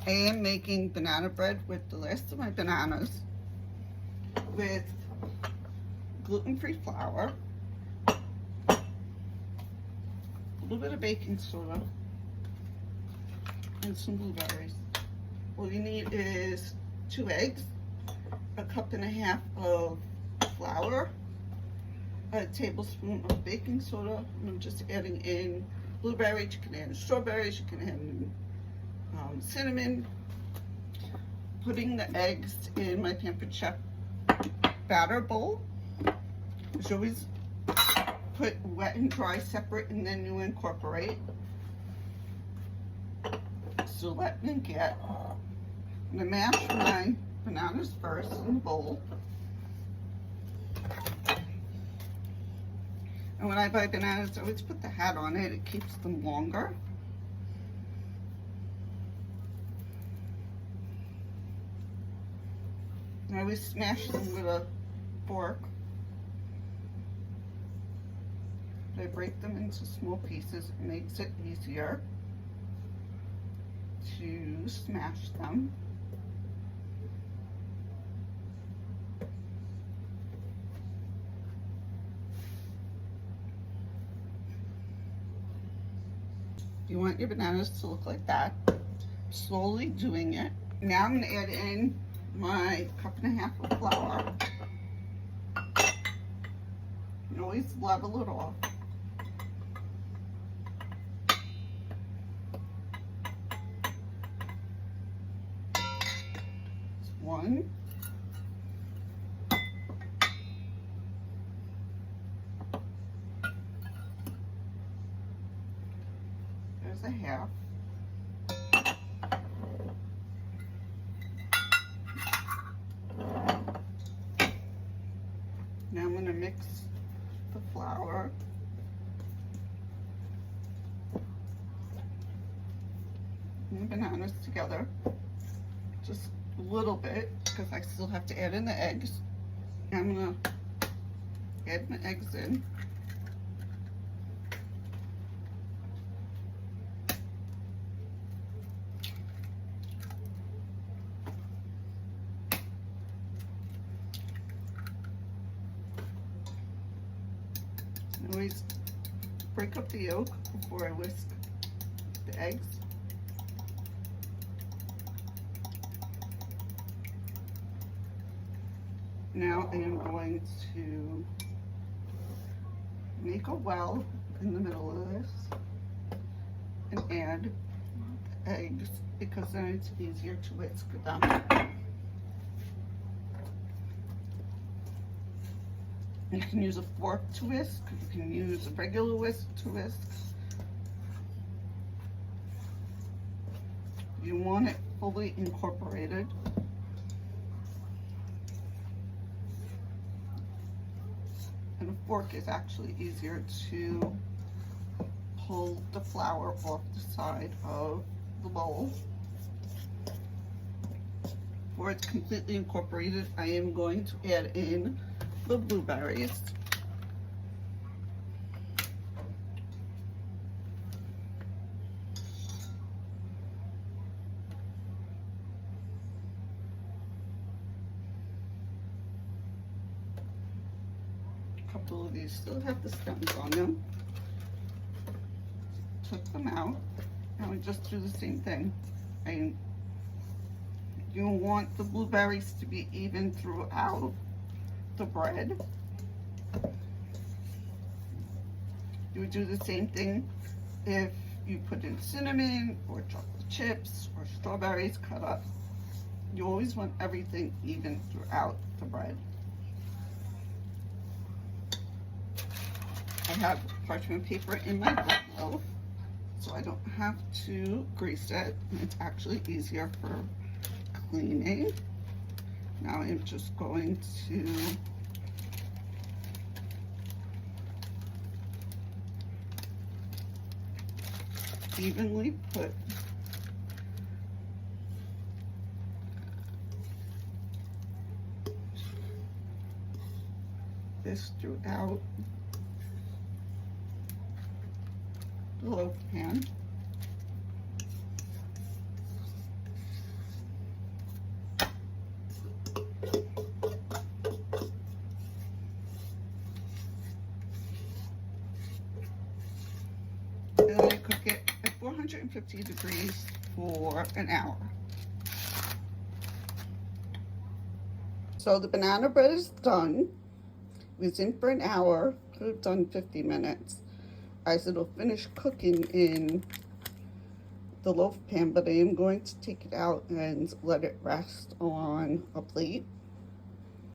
I am making banana bread with the last of my bananas with gluten-free flour, a little bit of baking soda, and some blueberries. All you need is 2 eggs, a cup and a half of flour, a tablespoon of baking soda, and I'm just adding in blueberries. You can add strawberries, you can add in cinnamon. Putting the eggs in my Pampered Chef batter bowl. As you always put wet and dry separate, and then you incorporate. So let me get, I'm gonna mash my bananas first in the bowl. And when I buy bananas, I always put the hat on it. It keeps them longer. I always smash them with a fork. I break them into small pieces. It makes it easier to smash them. You want your bananas to look like that. Slowly doing it. Now I'm going to add in my cup and a half of flour. You always level it off. It's 1. There's a half. Now I'm going to mix the flour and the bananas together, just a little bit, because I still have to add in the eggs. And I'm going to add my eggs in. I always break up the yolk before I whisk the eggs. Now I am going to make a well in the middle of this and add the eggs, because then it's easier to whisk them. You can use a fork to whisk, you can use a regular whisk to whisk. You want it fully incorporated. And a fork is actually easier to pull the flour off the side of the bowl. Before it's completely incorporated, I am going to add in the blueberries. A couple of these still have the stems on them. Took them out, and we just do the same thing. And you want the blueberries to be even throughout the bread. You would do the same thing if you put in cinnamon or chocolate chips or strawberries cut up. You always want everything even throughout the bread. I have parchment paper in my bread loaf, so I don't have to grease it. It's actually easier for cleaning. Now I'm just going to evenly put this throughout the loaf pan. 250 degrees for an hour. So the banana bread is done. It was in for an hour. Could have done 50 minutes, as it'll finish cooking in the loaf pan, but I am going to take it out and let it rest on a plate.